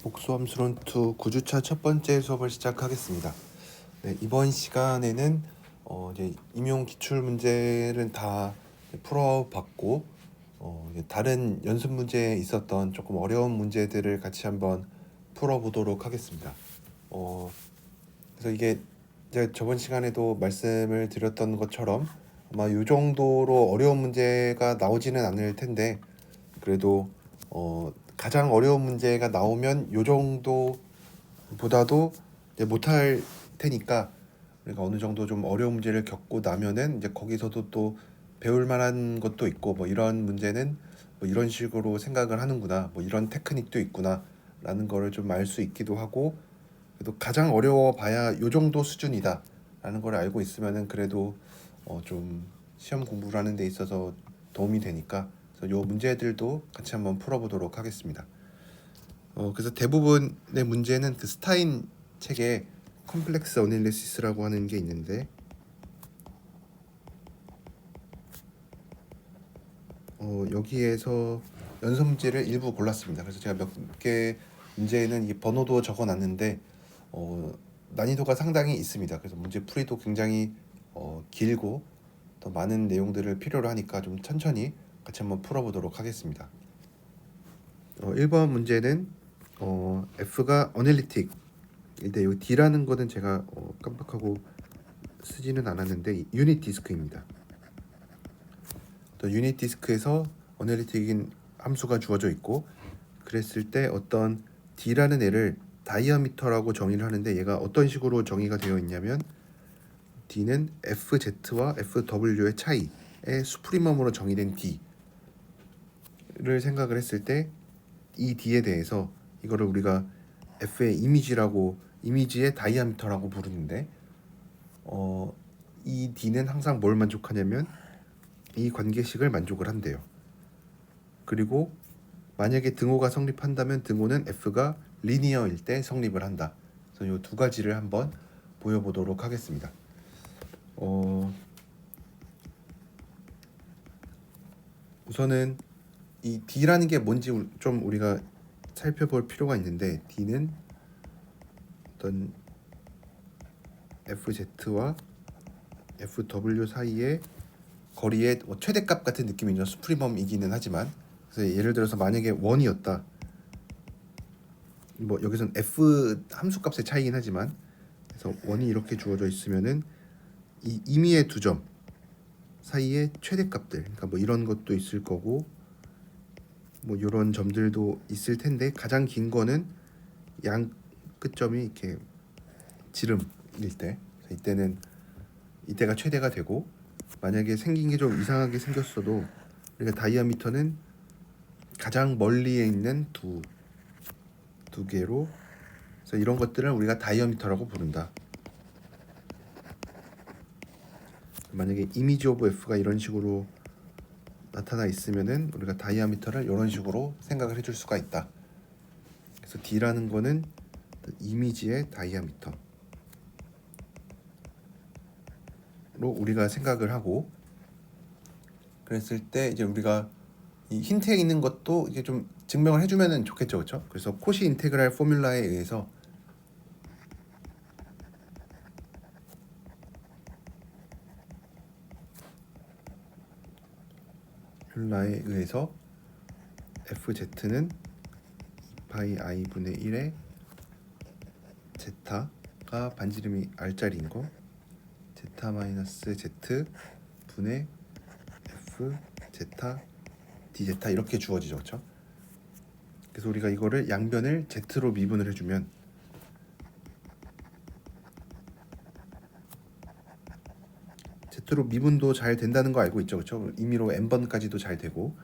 복수함수론 2 9주차 첫 번째 수업을 시작하겠습니다. 네, 이번 시간에는 이제 임용 기출 문제를 다 풀어봤고 이제 다른 연습 문제에 있었던 조금 어려운 문제들을 같이 한번 풀어보도록 하겠습니다. 그래서 이게 제가 저번 시간에도 말씀을 드렸던 것처럼 아마 이 정도로 어려운 문제가 나오지는 않을 텐데 그래도 가장 어려운 문제가 나오면 요 정도보다도 이제 못할 테니까 우리가 어느 정도 좀 어려운 문제를 겪고 나면은 이제 거기서도 또 배울 만한 것도 있고 뭐 이런 문제는 뭐 이런 식으로 생각을 하는구나 뭐 이런 테크닉도 있구나 라는 거를 좀 알 수 있기도 하고 그래도 가장 어려워 봐야 요 정도 수준이다 라는 걸 알고 있으면은 그래도 좀 시험 공부를 하는 데 있어서 도움이 되니까 그래서 요 문제들도 같이 한번 풀어보도록 하겠습니다. 그래서 대부분의 문제는 그 스타인 책에 컴플렉스 어널리시스라고 하는 게 있는데 여기에서 연습 문제를 일부 골랐습니다. 그래서 제가 몇 개 문제는 이 번호도 적어놨는데 난이도가 상당히 있습니다. 그래서 문제 풀이도 굉장히 길고 더 많은 내용들을 필요로 하니까 좀 천천히 같이 한번 풀어보도록 하겠습니다. 1번 문제는 F가 어널리틱인데 여기 D라는 거는 제가 깜빡하고 쓰지는 않았는데 유닛 디스크입니다. 또 유닛 디스크에서 어널리틱인 함수가 주어져 있고 그랬을 때 어떤 D라는 애를 다이아미터라고 정의를 하는데 얘가 어떤 식으로 정의가 되어 있냐면 D는 FZ와 FW의 차이의 수프리멈으로 정의된 D를 생각을 했을 때 이 D에 대해서 이거를 우리가 F의 이미지의 다이아미터라고 부르는데 이 D는 항상 뭘 만족하냐면 이 관계식을 만족을 한대요. 그리고 만약에 등호가 성립한다면 등호는 F가 리니어일 때 성립을 한다. 그래서 이 두 가지를 한번 보여보도록 하겠습니다. 우선은 이 D라는 게 뭔지 좀 우리가 살펴볼 필요가 있는데 D는 어떤 FZ와 FW 사이의 거리의 최대값 같은 느낌이죠. 수프리멈이기는 하지만 그래서 예를 들어서 만약에 1이었다. 뭐 여기선 F 함수값의 차이긴 하지만 그래서 1이 이렇게 주어져 있으면은 이 임의의 두 점 사이의 최대값들 그러니까 뭐 이런 것도 있을 거고 뭐 이런 점들도 있을 텐데 가장 긴 거는 양 끝점이 이렇게 지름일 때 이때가 최대가 되고 만약에 생긴 게 좀 이상하게 생겼어도 우리가 다이아미터는 가장 멀리에 있는 두 개로 그래서 이런 것들을 우리가 다이아미터라고 부른다. 만약에 이미지 오브 F가 이런 식으로 나타나 있으면은 우리가 다이아미터를 이런 식으로 생각을 해줄 수가 있다. 그래서 D라는 거는 이미지의 다이아미터로 우리가 생각을 하고 그랬을 때 이제 우리가 이 힌트에 있는 것도 이게 좀 증명을 해주면은 좋겠죠, 그렇죠? 그래서 코시 인테그랄 포뮬라에 의해서 FZ는 2파이 I 분의 1의 제타가 반지름이 R짜리인 거 제타 마이너스 Z 분의 F 제타 D 제타 이렇게 주어지죠, 그렇죠? 그래서 우리가 이거를 양변을 Z로 미분을 해주면 Z로 미분도 잘 된다는 거 알고 있죠, 그렇죠? 임의로 n번까지도 잘 되고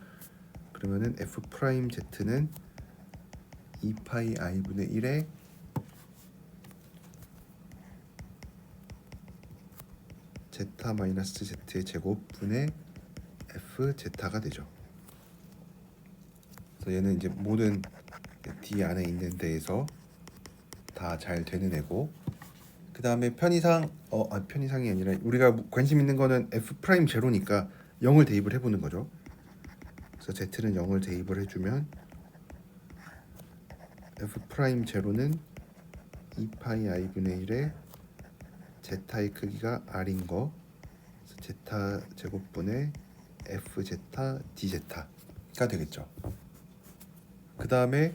그러면은 F 프라임 Z는 2파이 I 분의 1의 제타 마이너스 Z의 제곱 분의 F 제타가 되죠. 그래서 얘는 이제 모든 D 안에 있는 데에서 다 잘 되는 애고 그 다음에 편의상 편의상이 아니라 우리가 관심 있는 거는 F 프라임 제로니까 0을 대입을 해보는 거죠. 그래서 Z는 0을 대입을 해주면 f 프라임 제로는 2파이 i분의 1의 제타의 크기가 r인 거, 제타 제곱분의 f 제타 d 제타가 되겠죠. 그 다음에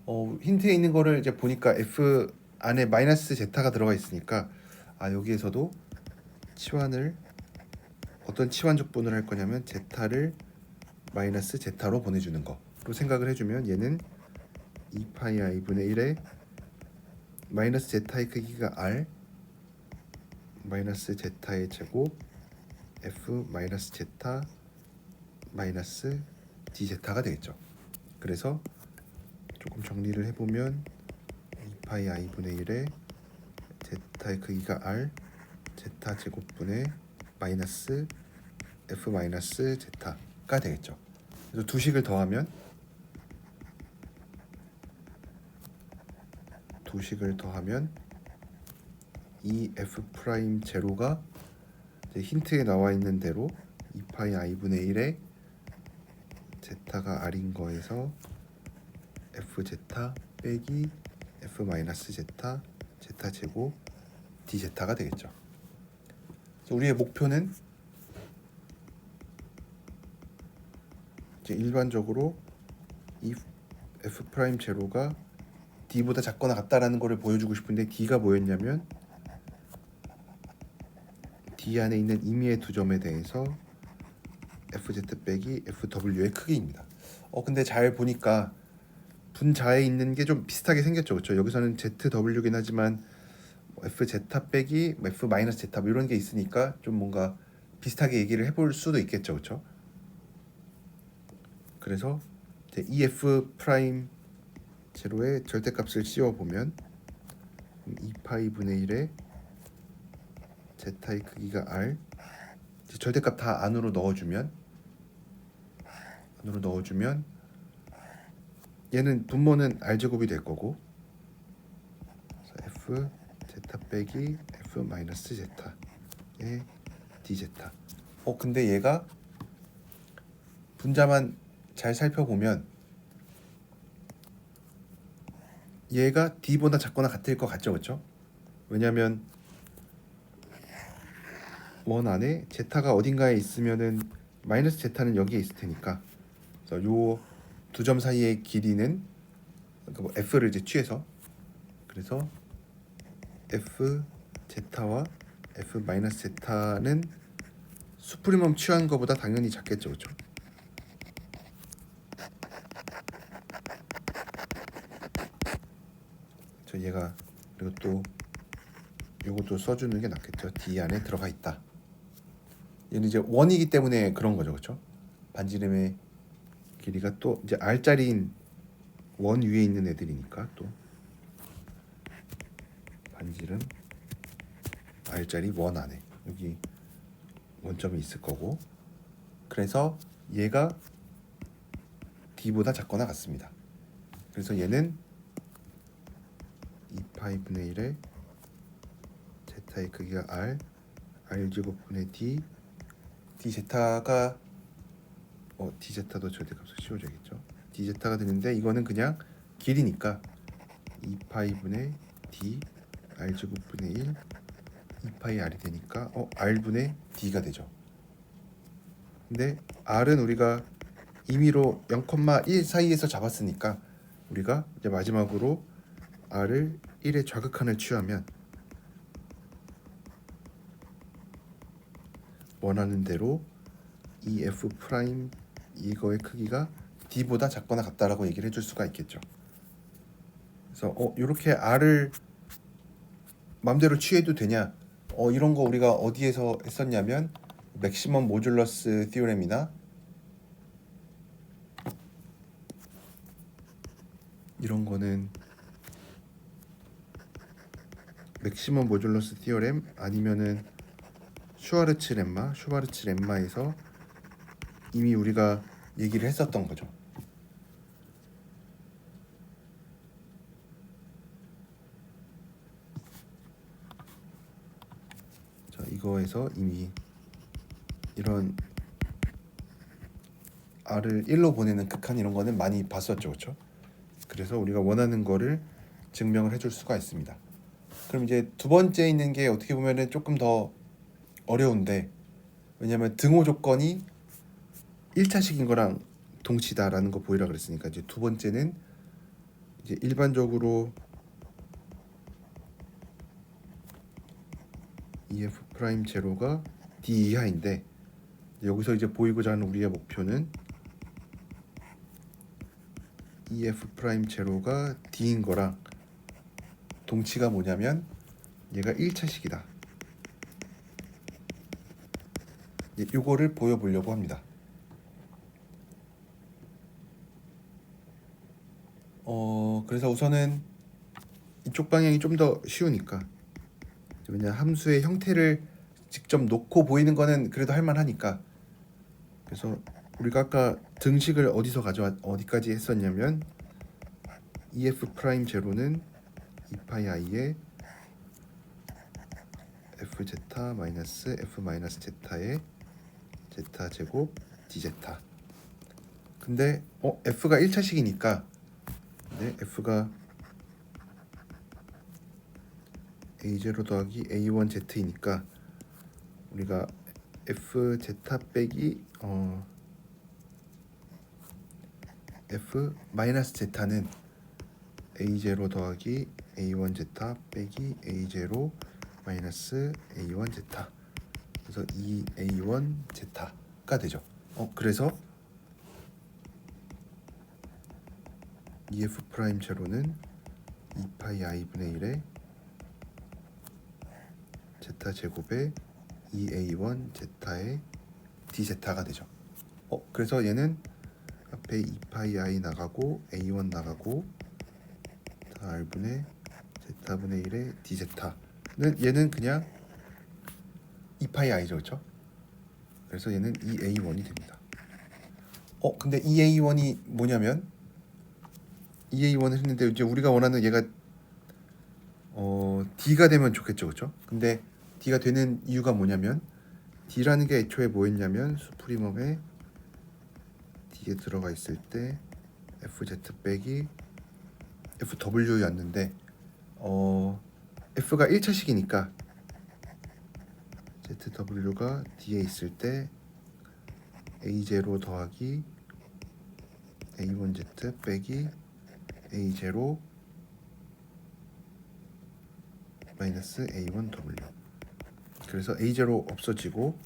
힌트에 있는 거를 이제 보니까 f 안에 마이너스 제타가 들어가 있으니까 여기에서도 치환을 어떤 치환 적분을 할 거냐면 제타를 마이너스 제타로 보내주는 거로 생각을 해주면 얘는 2파이 i분의 1의 마이너스 제타의 크기가 r 마이너스 제타의 제곱 f 마이너스 제타 마이너스 d 제타가 되겠죠. 그래서 조금 정리를 해보면 2파이 i분의 1의 제타의 크기가 r 제타 제곱분의 마이너스 f 마이너스 제타가 되겠죠. 그래서 두 식을 더하면 이 f 프라임 제로가 힌트에 나와 있는 대로 2파이 i분의 1의 제타가 r인 거에서 f 제타 빼기 f 마이너스 제타 제타 제곱 d 제타가 되겠죠. 그래서 우리의 목표는 이제 일반적으로 이 f 프라임 제로가 d보다 작거나 같다라는 거를 보여주고 싶은데 d가 뭐였냐면 d 안에 있는 임의의 두 점에 대해서 fz 빼기 fw의 크기입니다. 근데 잘 보니까 분자에 있는 게 좀 비슷하게 생겼죠, 그렇죠? 여기서는 zw긴 하지만 fz 빼기 f 마이너스 z 이런 게 있으니까 좀 뭔가 비슷하게 얘기를 해볼 수도 있겠죠, 그렇죠? 그래서 이 f 프라임 제로의 절대값을 씌워보면 2파이 분의 1의 제타의 크기가 r, 절대값 다 안으로 넣어주면 얘는 분모는 r 제곱이 될 거고, f 제타 빼기 f 마이너스 제타의 d 제타. 근데 얘가 분자만 잘 살펴보면 얘가 d보다 작거나 같을 것 같죠, 그렇죠? 왜냐하면 원 안에 제타가 어딘가에 있으면은 마이너스 제타는 여기에 있을 테니까, 그래서 요 두 점 사이의 길이는 뭐 f를 이제 취해서, 그래서 f 제타와 f 마이너스 제타는 수프리멈 취한 거보다 당연히 작겠죠, 그렇죠? 저 얘가 그리고 또 요것도 써주는 게 낫겠죠. d 안에 들어가 있다. 얘는 이제 원이기 때문에 그런 거죠, 그렇죠? 반지름의 길이가 또 이제 r자리인 원 위에 있는 애들이니까 또 반지름 r자리 원 안에 여기 원점이 있을 거고, 그래서 얘가 d보다 작거나 같습니다. 그래서 얘는 2파이 분의 1의 제타의 크기가 r 제곱분의 d 제타가 d 제타도 절대값을 씌워줘야겠죠. d 제타가 되는데 이거는 그냥 길이니까 2파이 분의 d r 제곱분의 1 2파이 r이 되니까 r분의 d가 되죠. 근데 r은 우리가 임의로 0,1 사이에서 잡았으니까 우리가 이제 마지막으로 r을 1의 좌극한을 취하면 원하는 대로 이 f 프라임 이거의 크기가 d보다 작거나 같다라고 얘기를 해줄 수가 있겠죠. 그래서 이렇게 r을 맘대로 취해도 되냐? 이런 거 우리가 어디에서 했었냐면 맥시멈 모듈러스 티오렘이나 이런 거는 맥시멈 모듈러스 티오렘 아니면은 슈바르츠 렘마에서 이미 우리가 얘기를 했었던 거죠. 자, 이거에서 이미 이런 r을 1로 보내는 극한 이런 거는 많이 봤었죠, 그렇죠? 그래서 우리가 원하는 거를 증명을 해줄 수가 있습니다. 그럼 이제 두 번째 있는 게 어떻게 보면은 조금 더 어려운데, 왜냐면 등호 조건이 1차식인 거랑 동치다라는 거 보이라 그랬으니까, 이제 두 번째는 이제 일반적으로 EF 프라임 제로가 D 이하인데, 여기서 이제 보이고자 하는 우리의 목표는 EF 프라임 제로가 D인 거랑 동치가 뭐냐면 얘가 1차식이다. 이거를 보여보려고 합니다. 그래서 우선은 이쪽 방향이 좀 더 쉬우니까, 왜냐 함수의 형태를 직접 놓고 보이는 거는 그래도 할만하니까. 그래서 우리가 아까 등식을 어디까지 했었냐면 EF 프라임 제로는 2파이 i의 f 제타 마이너스 f 마이너스 제타의 제타 제곱 d 제타. 근데 f가 1차식이니까, f가 a0 더하기 a1 z이니까 우리가 f 제타 빼기 f 마이너스 제타는 a0 더하기 a1 제타 빼기 a0 마이너스 a1 제타, 그래서 2a1 제타가 되죠. 그래서 EF 프라임 제로는 2파이 i분의 1의 제타 제곱에 2a1 제타의 d 제타가 되죠. 그래서 얘는 앞에 2파이 i 나가고 a1 나가고 r분의 제타분의 1의 d 제타는 얘는 그냥 2파이 i죠, 그렇죠? 그래서 얘는 2a1이 됩니다. 근데 2a1이 뭐냐면 2a1을 했는데 이제 우리가 원하는 얘가 d가 되면 좋겠죠, 그렇죠? 근데 d가 되는 이유가 뭐냐면, d라는 게 애초에 뭐였냐면 수프리멈에 d에 들어가 있을 때 fz 빼기 fw였는데, f가 1차식이니까 zw가 d에 있을 때 a0 더하기 a1z 빼기 a0 마이너스 a1w. 그래서 a0 없어지고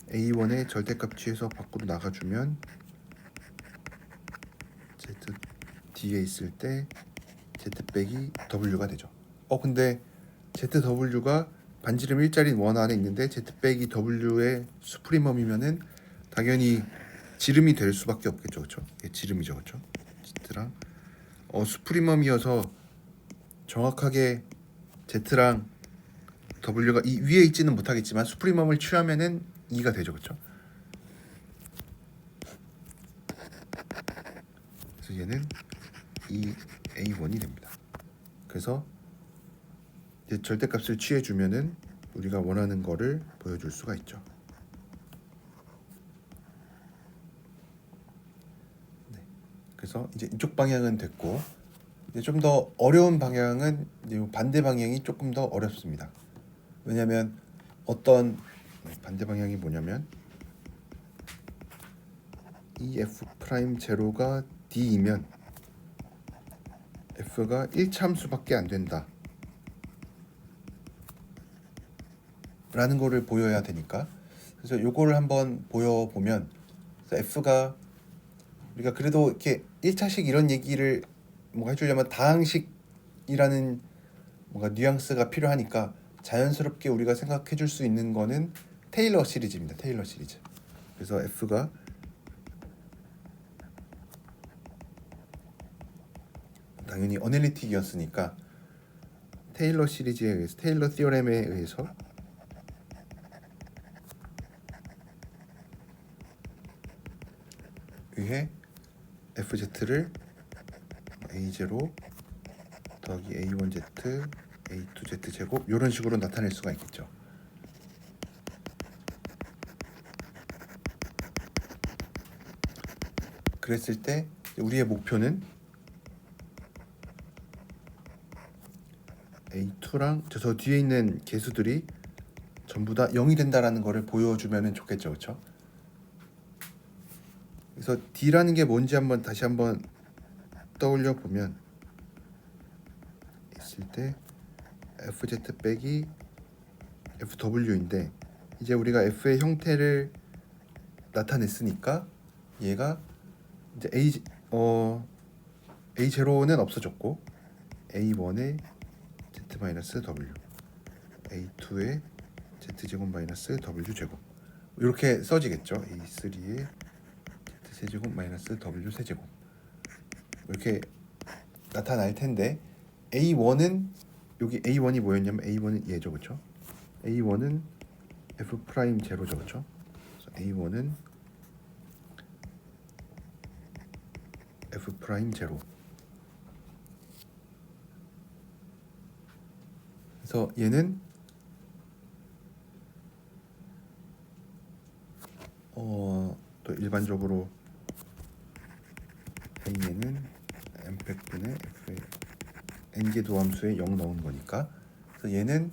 a1의 절대값 취해서 밖으로 나가주면 z d에 있을 때 z 빼기 w가 되죠. 근데 zw가 반지름 1짜리 원 안에 있는데 z 빼기 w의 수프리멈이면은 당연히 지름이 될 수밖에 없겠죠, 그렇죠? 지름이죠, 그렇죠? z랑 수프리멈이어서 정확하게 z랑 w가 이 위에 있지는 못하겠지만 수프리멈을 취하면은 2가 되죠, 그렇죠? 그래서 얘는 2a1이 됩니다. 그래서 이제 절대값을 취해주면은 우리가 원하는 거를 보여줄 수가 있죠. 그래서 이제 이쪽 방향은 됐고, 이제 좀 더 어려운 방향은 이제 반대 방향이 조금 더 어렵습니다. 왜냐하면 반대 방향이 뭐냐면 EF 프라임 제로가 D이면 F가 1차 함수밖에 안 된다 라는 거를 보여야 되니까, 그래서 요거를 한번 보여보면, F가 우리가 그래도 이렇게 1차식 이런 얘기를 뭔가 해주려면 다항식이라는 뭔가 뉘앙스가 필요하니까 자연스럽게 우리가 생각해 줄 수 있는 거는 테일러 시리즈입니다. 테일러 시리즈. 그래서 F가 당연히 어널리틱이었으니까 테일러 시리즈에 의해서, 테일러 티어렘에 의해서 FZ를 A0 더하기 A1Z A2Z 제곱 이런 식으로 나타낼 수가 있겠죠. 그랬을 때 우리의 목표는 A2랑 저 뒤에 있는 개수들이 전부 다 0이 된다라는 거를 보여주면 좋겠죠, 그렇죠? 그래서 D라는 게 뭔지 다시 한번 떠올려 보면 있을 때 FZ 빼기 FW인데 이제 우리가 F의 형태를 나타냈으니까 얘가 이제 A0는 없어졌고 A1의 Z-W, A2의 Z제곱 마이너스 W제곱 이렇게 써지겠죠. A3의 Z세제곱 마이너스 W세제곱 이렇게 나타날 텐데 A1은 여기 A1이 뭐였냐면 A1은 얘죠, 그렇죠? A1은 F 프라임 제로죠, 그렇죠? A1은 F 프라임 제로. 그래서 얘는 또 일반적으로 A에는 n팩분의 F의 n개 도함수에 0 넣은 거니까 그래서 얘는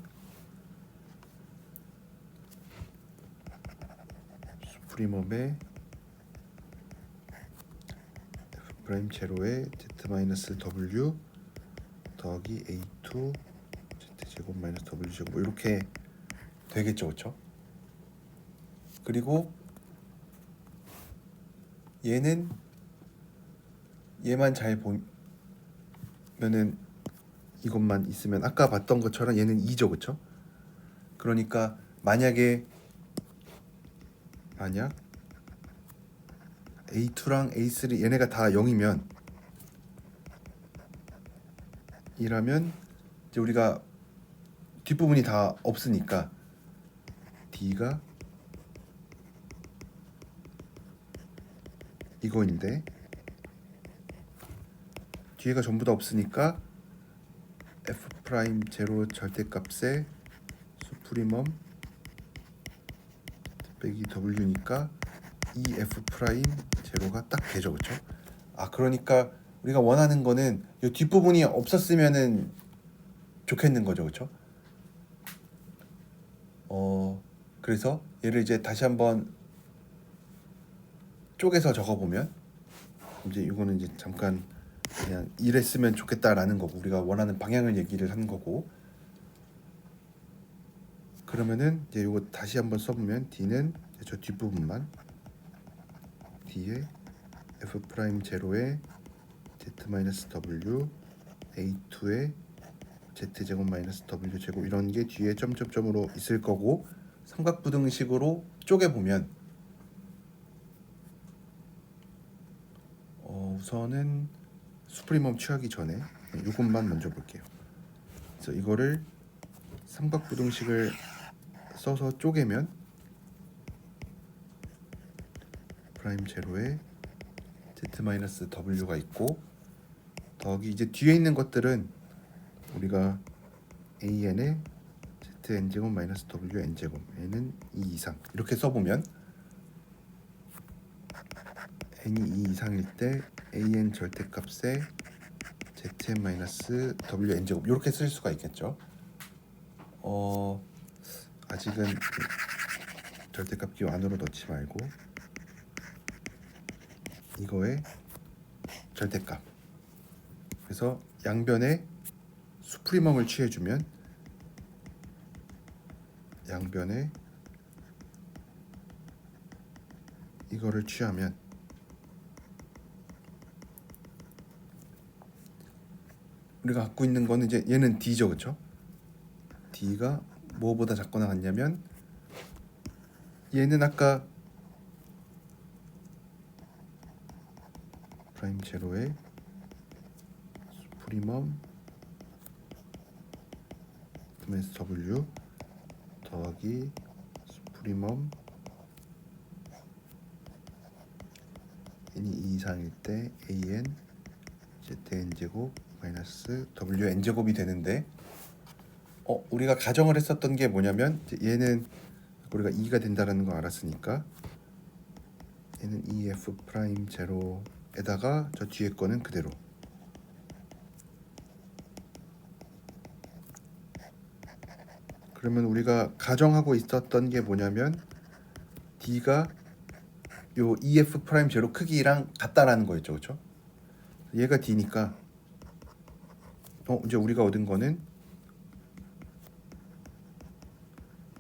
수프리멈의 F 프라임 제로의 Z 마이너스 W 더하기 A2 Z 제곱 마이너스 W 제곱 뭐 이렇게 되겠죠, 그렇죠? 그리고 얘는 얘만 잘 보면은 이것만 있으면 아까 봤던 것처럼 얘는 2죠, 그렇죠? 그러니까 만약 A2랑 A3 얘네가 다 0이면 이라면 이제 우리가 뒷부분이 다 없으니까 D가 이거인데 뒤에가 전부 다 없으니까 F 프라임 제로 절대값의 수프리멈 빼기 W니까 이 F 프라임 제로가 딱 되죠, 그렇죠? 그러니까 우리가 원하는 거는 이 뒷부분이 없었으면은 좋겠는 거죠, 그렇죠? 그래서 얘를 이제 다시 한번 쪼개서 적어보면 이제 이거는 이제 잠깐 그냥 이랬으면 좋겠다라는 거고 우리가 원하는 방향을 얘기를 하는 거고 그러면은 이제 이거 다시 한번 써보면 D는 저 뒷부분만 D에 F 프라임 제로에 Z 마이너스 W A2에 Z 제곱 마이너스 W 제곱 이런 게 뒤에 점점점으로 있을 거고 삼각부등식으로 쪼개보면 우선은 수프리멈 취하기 전에 이것만 먼저 볼게요. 그래서 이거를 삼각부등식을 써서 쪼개면 프라임 제로에 Z 마이너스 W가 있고 더하기 이제 뒤에 있는 것들은 우리가 AN에 ZN제곱 마이너스 WN제곱 N은 2 이상 이렇게 써보면 N이 2 이상일 때 AN 절대값에 ZN 마이너스 WN제곱 이렇게 쓸 수가 있겠죠. 아직은 절대값 기호 안으로 넣지 말고 이거의 절대값 그래서 양변에 수프리멈을 취해주면 양변에 이거를 취하면 우리가 갖고 있는 거는 이제 얘는 D죠, 그렇죠? D가 뭐보다 작거나 같냐면 얘는 아까 프라임 제로에 수프리멈 플러스 W 더하기 수프리멈 n이 2 이상일 때 an zn 제곱 마이너스 wn 제곱이 되는데 우리가 가정을 했었던 게 뭐냐면 얘는 우리가 2가 된다라는 거 알았으니까 얘는 2f 프라임 제로에다가 저 뒤에 거는 그대로 그러면 우리가 가정하고 있었던 게 뭐냐면 D가 요 EF 프라임 제로 크기랑 같다라는 거였죠, 그렇죠? 얘가 D니까 이제 우리가 얻은 거는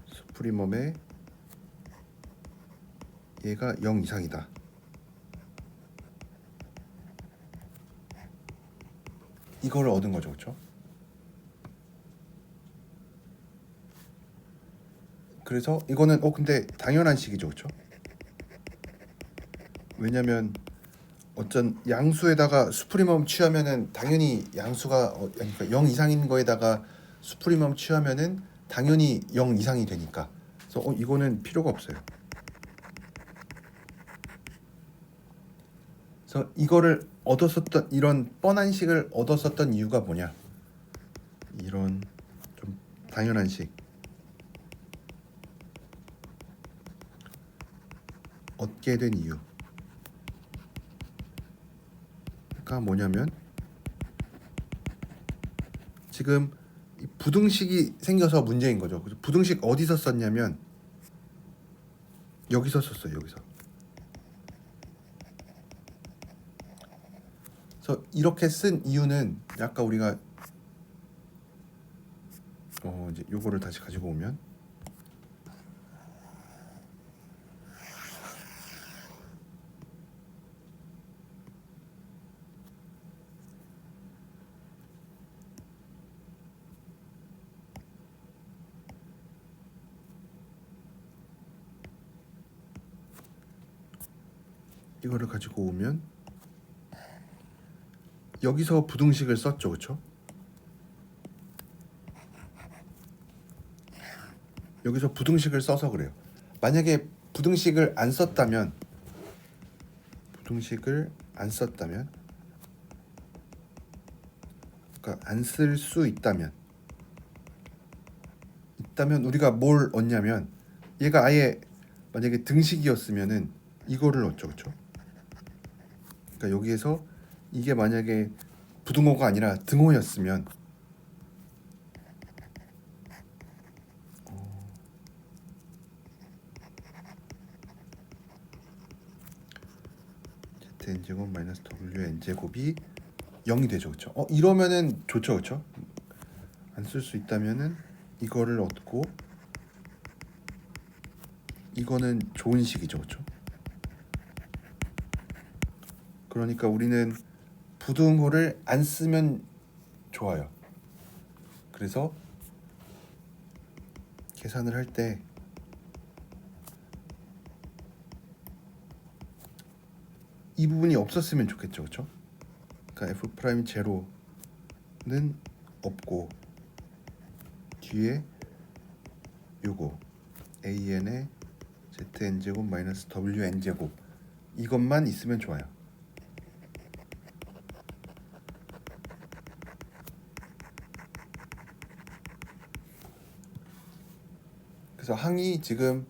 수프리멈의 얘가 0 이상이다. 이거를 얻은 거죠, 그렇죠? 그래서 이거는 근데 당연한 식이죠, 그렇죠? 왜냐면 어쩐 양수에다가 수프리멈 취하면은 당연히 양수가 그러니까 0 이상인 거에다가 수프리멈 취하면은 당연히 0 이상이 되니까. 그래서 이거는 필요가 없어요. 그래서 이거를 얻었었던 이런 뻔한 식을 얻었었던 이유가 뭐냐? 이런 좀 당연한 식 얻게 된 이유가 뭐냐면 지금 부등식이 생겨서 문제인 거죠. 그래서 부등식 어디서 썼냐면 여기서 썼어요. 여기서. 그래서 이렇게 쓴 이유는 아까 우리가 이제 요거를 다시 가지고 오면 이거를 가지고 오면 여기서 부등식을 썼죠, 그렇죠? 여기서 부등식을 써서 그래요. 만약에 부등식을 안 썼다면 그러니까 안 쓸 수 있다면 우리가 뭘 얻냐면 얘가 아예 만약에 등식이었으면은 이거를 얻죠, 그렇죠? 그러니까 여기에서 이게 만약에 부등호가 아니라 등호였으면 zn제곱 마이너스 wn제곱이 0이 되죠, 그렇죠? 이러면은 좋죠, 그렇죠? 안 쓸 수 있다면은 이거를 얻고 이거는 좋은 식이죠, 그렇죠? 그러니까 우리는 부등호를 안 쓰면 좋아요. 그래서 계산을 할 때 이 부분이 없었으면 좋겠죠, 그렇죠? 그러니까 f 프라임 제로는 없고 뒤에 요거 an의 zn제곱 마이너스 wn제곱 이것만 있으면 좋아요. 그래서 항이 지금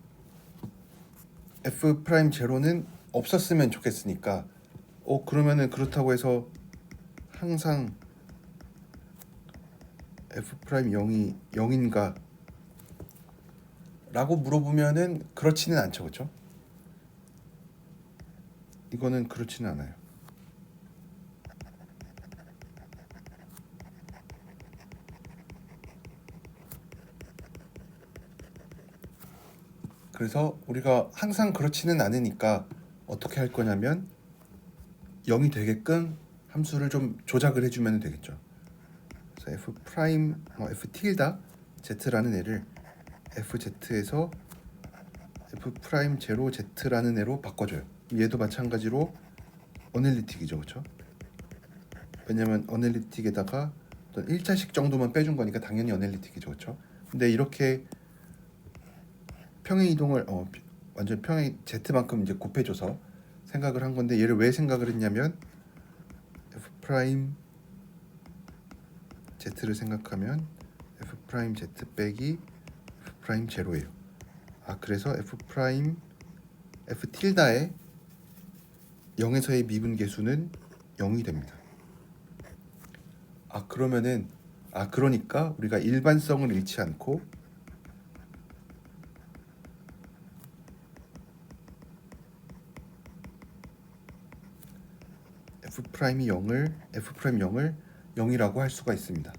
f 프라임 제로는 없었으면 좋겠으니까 그러면은 그렇다고 해서 항상 f 프라임 0이 0인가 라고 물어보면은 그렇지는 않죠, 그렇죠? 이거는 그렇지는 않아요. 그래서 우리가 항상 그렇지는 않으니까 어떻게 할 거냐면 0이 되게끔 함수를 좀 조작을 해주면 되겠죠. 그래서 f 프라임 f 틸다 z라는 애를 fz에서 f 프라임 제로 z라는 애로 바꿔줘요. 얘도 마찬가지로 어널리틱이죠, 그렇죠? 왜냐면 어널리틱에다가 어떤 1차식 정도만 빼준 거니까 당연히 어널리틱이죠, 그렇죠? 근데 이렇게 평행 이동을 완전 평행 z만큼 이제 곱해줘서 생각을 한 건데 얘를 왜 생각을 했냐면 f 프라임 z를 생각하면 f 프라임 z 빼기 f 프라임 제로예요. 그래서 f 프라임 f 틸다의 0에서의 미분계수는 0이 됩니다. 그러면은 그러니까 우리가 일반성을 잃지 않고 프라임이 0을 f 프라임 0을 0이라고 할 수가 있습니다.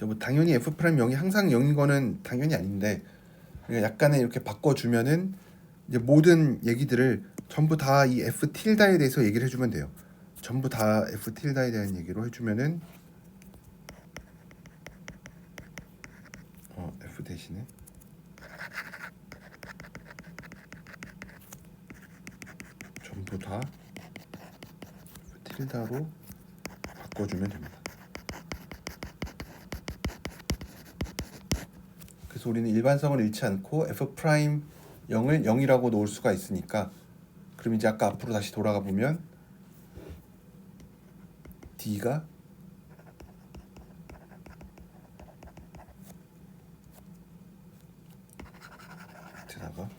뭐 당연히 f 프라임 0이 항상 0인 거는 당연히 아닌데 약간의 이렇게 바꿔주면은 이제 모든 얘기들을 전부 다 이 f 틸다에 대해서 얘기를 해주면 돼요. 전부 다 f 틸다에 대한 얘기로 해주면은 f 대신에 전부 다 f 틸다로 바꿔주면 됩니다. 그래서 우리는 일반성을 잃지 않고 f 프라임 0을 0이라고 놓을 수가 있으니까, 그럼 이제 아까 앞으로 다시 돌아가 보면 d가 z다가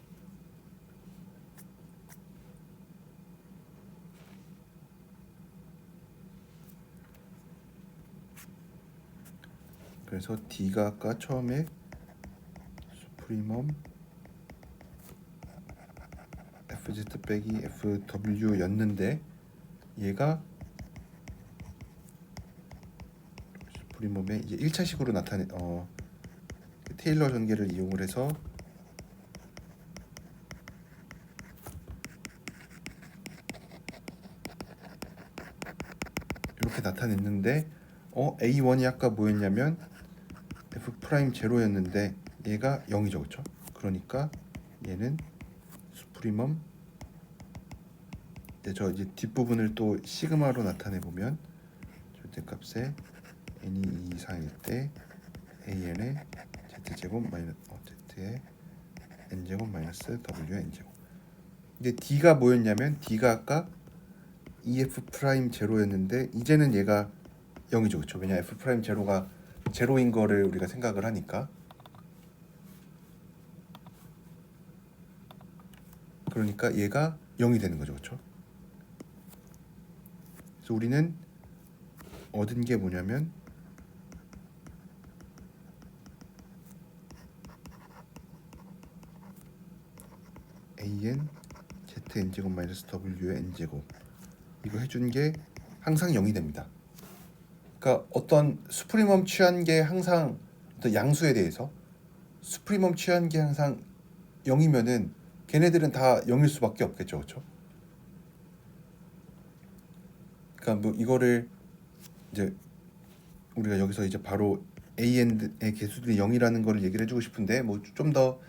그래서 d가 아까 처음에 수프리멈 fz 빼기 fw였는데 얘가 수프리멈의 이제 1차식으로 나타내 테일러 전개를 이용을 해서 이렇게 나타냈는데 A1이 아까 뭐였냐면 f 프라임 제로였는데 얘가 0이죠, 그렇죠? 그러니까 얘는 수프리멈 이제 뒷부분을 또 시그마로 나타내 보면 절대값에 n이 2 이상일 때 an의 z제곱 마이너스 z의 n제곱 마이너스 w의 n제곱. 근데 d가 뭐였냐면 d가 아까 EF 프라임 제로였는데 이제는 얘가 0이죠, 그렇죠? 왜냐 F 프라임 제로가 제로인 거를 우리가 생각을 하니까. 그러니까 얘가 0이 되는 거죠, 그렇죠? 그래서 우리는 얻은 게 뭐냐면 an z n제곱 마이너스 w의 n제곱, 이거 해준 게 항상 0이 됩니다. 그러니까 어떤 수프리멈 취한 게 항상 어떤 양수에 대해서 수프리멈 취한 게 항상 0이면은 걔네들은 다 0일 수밖에 없겠죠, 그렇죠? 그러니까 뭐 이거를 이제 우리가 여기서 이제 바로 AN의 개수들이 0이라는 거를 얘기를 해주고 싶은데, 뭐 좀 더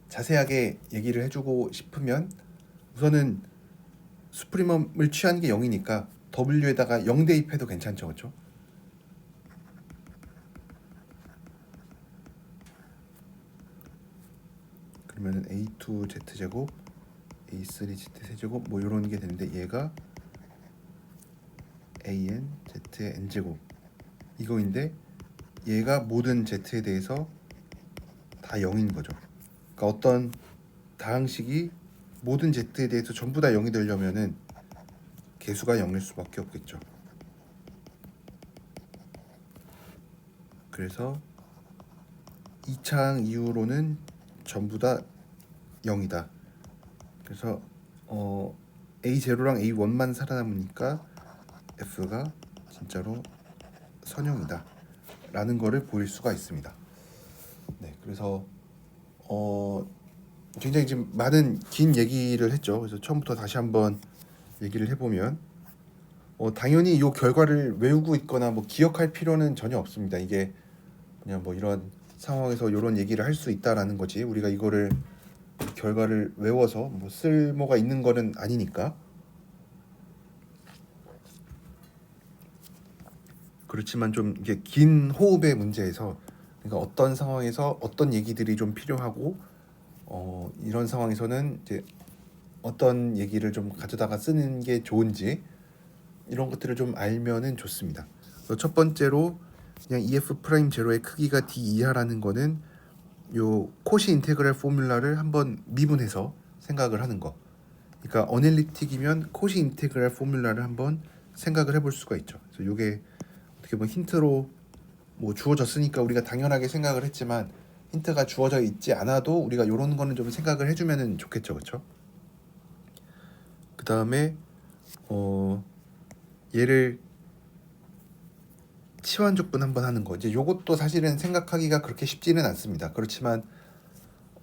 자세하게 얘기를 해주고 싶으면 우선은 수프리멈을 취한 게 0이니까 W에다가 0 대입해도 괜찮죠, 그렇죠? 그러면은 A2 Z제곱 A3 Z 세제곱 뭐 이런 게 되는데 얘가 AN Z의 N제곱 이거인데 얘가 모든 Z에 대해서 다 0인 거죠. 그러니까 어떤 다항식이 모든 Z에 대해서 전부 다 0이 되려면은 개수가 0일 수밖에 없겠죠. 그래서 2차항 이후로는 전부 다 0이다. 그래서 A0랑 A1만 살아남으니까 F가 진짜로 선형이다 라는 거를 보일 수가 있습니다. 네, 그래서 굉장히 지금 많은 긴 얘기를 했죠. 그래서 처음부터 다시 한번 얘기를 해보면 당연히 이 결과를 외우고 있거나 뭐 기억할 필요는 전혀 없습니다. 이게 그냥 뭐 이런 상황에서 이런 얘기를 할 수 있다라는 거지, 우리가 이거를 결과를 외워서 뭐 쓸모가 있는 거는 아니니까. 그렇지만 좀 이게 긴 호흡의 문제에서, 그러니까 어떤 상황에서 어떤 얘기들이 좀 필요하고 이런 상황에서는 이제 어떤 얘기를 좀 가져다가 쓰는 게 좋은지 이런 것들을 좀 알면은 좋습니다. 그래서 첫 번째로 그냥 EF 프라임 제로의 크기가 D 이하라는 거는 요 코시 인테그랄 포뮬라를 한번 미분해서 생각을 하는 거. 그러니까 어널리틱이면 코시 인테그랄 포뮬라를 한번 생각을 해볼 수가 있죠. 그래서 요게 어떻게 보면 힌트로 뭐 주어졌으니까 우리가 당연하게 생각을 했지만 힌트가 주어져 있지 않아도 우리가 이런 거는 좀 생각을 해주면은 좋겠죠, 그렇죠? 그 다음에 얘를 치환족분 한번 하는 거. 이제 요것도 사실은 생각하기가 그렇게 쉽지는 않습니다. 그렇지만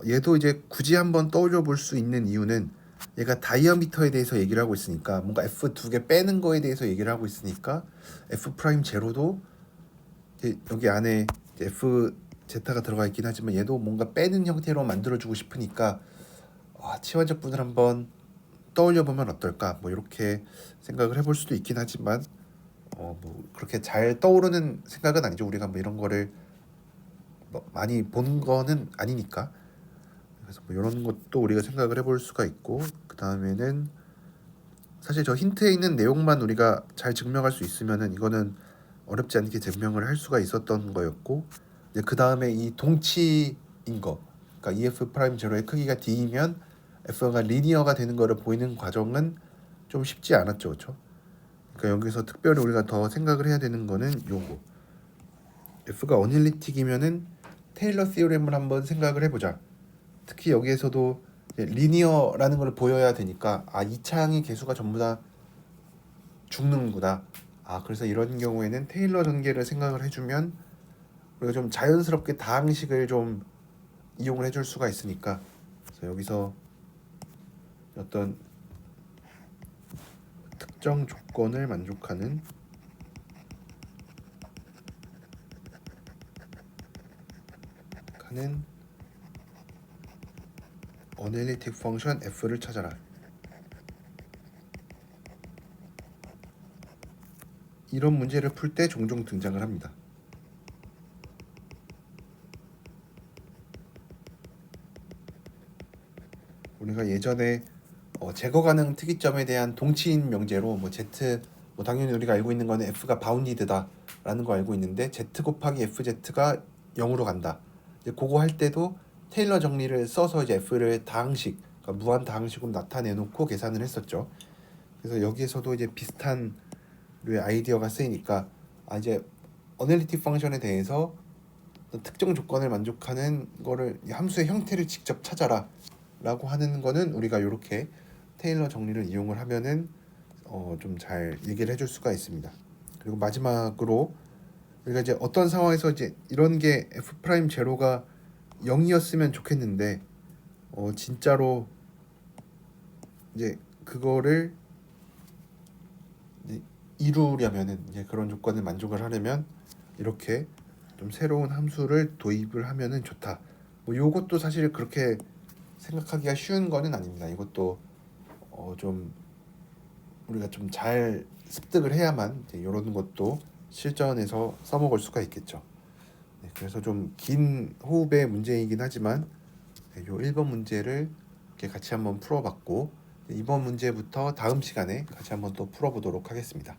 얘도 이제 굳이 한번 떠올려 볼 수 있는 이유는 얘가 다이아미터에 대해서 얘기를 하고 있으니까, 뭔가 F 두 개 빼는 거에 대해서 얘기를 하고 있으니까 F 프라임 제로도 여기 안에 F 제타가 들어가 있긴 하지만 얘도 뭔가 빼는 형태로 만들어주고 싶으니까 치환적분을 한번 떠올려 보면 어떨까, 뭐 이렇게 생각을 해볼 수도 있긴 하지만 뭐 그렇게 잘 떠오르는 생각은 아니죠. 우리가 뭐 이런 거를 뭐 많이 본 거는 아니니까. 그래서 뭐 이런 것도 우리가 생각을 해볼 수가 있고, 그 다음에는 사실 저 힌트에 있는 내용만 우리가 잘 증명할 수 있으면은 이거는 어렵지 않게 증명을 할 수가 있었던 거였고, 이제 그 다음에 이 동치인 거, 그러니까 EF 프라임 제로의 크기가 D이면 F가 리니어가 되는 거를 보이는 과정은 좀 쉽지 않았죠, 그렇죠? 그러니까 여기서 특별히 우리가 더 생각을 해야 되는 거는 요거, F가 어닐리틱이면은 테일러 시오렘을 한번 생각을 해보자. 특히 여기에서도 리니어라는 걸 보여야 되니까 이 창의 개수가 전부 다 죽는구나. 그래서 이런 경우에는 테일러 전개를 생각을 해주면 우리가 좀 자연스럽게 다항식을 좀 이용을 해줄 수가 있으니까, 그래서 여기서 어떤 특정 조건을 만족하는 어널리틱 펑션 f를 찾아라. 이런 문제를 풀 때 종종 등장을 합니다. 우리가 예전에 제거 가능 특이점에 대한 동치인 명제로 뭐 z, 뭐 당연히 우리가 알고 있는 거는 f가 바운디드다라는 거 알고 있는데 z 곱하기 fz가 0으로 간다. 이제 그거 할 때도 테일러 정리를 써서 이제 f를 다항식, 그러니까 무한 다항식으로 나타내놓고 계산을 했었죠. 그래서 여기에서도 이제 비슷한 류의 아이디어가 쓰이니까 이제 어널리틱 펑션에 대해서 특정 조건을 만족하는 거를 함수의 형태를 직접 찾아라 라고 하는 거는 우리가 이렇게 테일러 정리를 이용을 하면은 좀 잘 얘기를 해줄 수가 있습니다. 그리고 마지막으로 우리가 이제 어떤 상황에서 이제 이런 게 f 프라임 제로가 0이었으면 좋겠는데 진짜로 이제 그거를 이제 이루려면은, 이제 그런 조건을 만족을 하려면 이렇게 좀 새로운 함수를 도입을 하면은 좋다. 뭐 요것도 사실 그렇게 생각하기가 쉬운 거는 아닙니다. 이것도 좀 우리가 좀 잘 습득을 해야만 이런 것도 실전에서 써먹을 수가 있겠죠. 네, 그래서 좀 긴 호흡의 문제이긴 하지만 요 1번 문제를 이렇게 같이 한번 풀어봤고, 이번 문제부터 다음 시간에 같이 한번 또 풀어보도록 하겠습니다.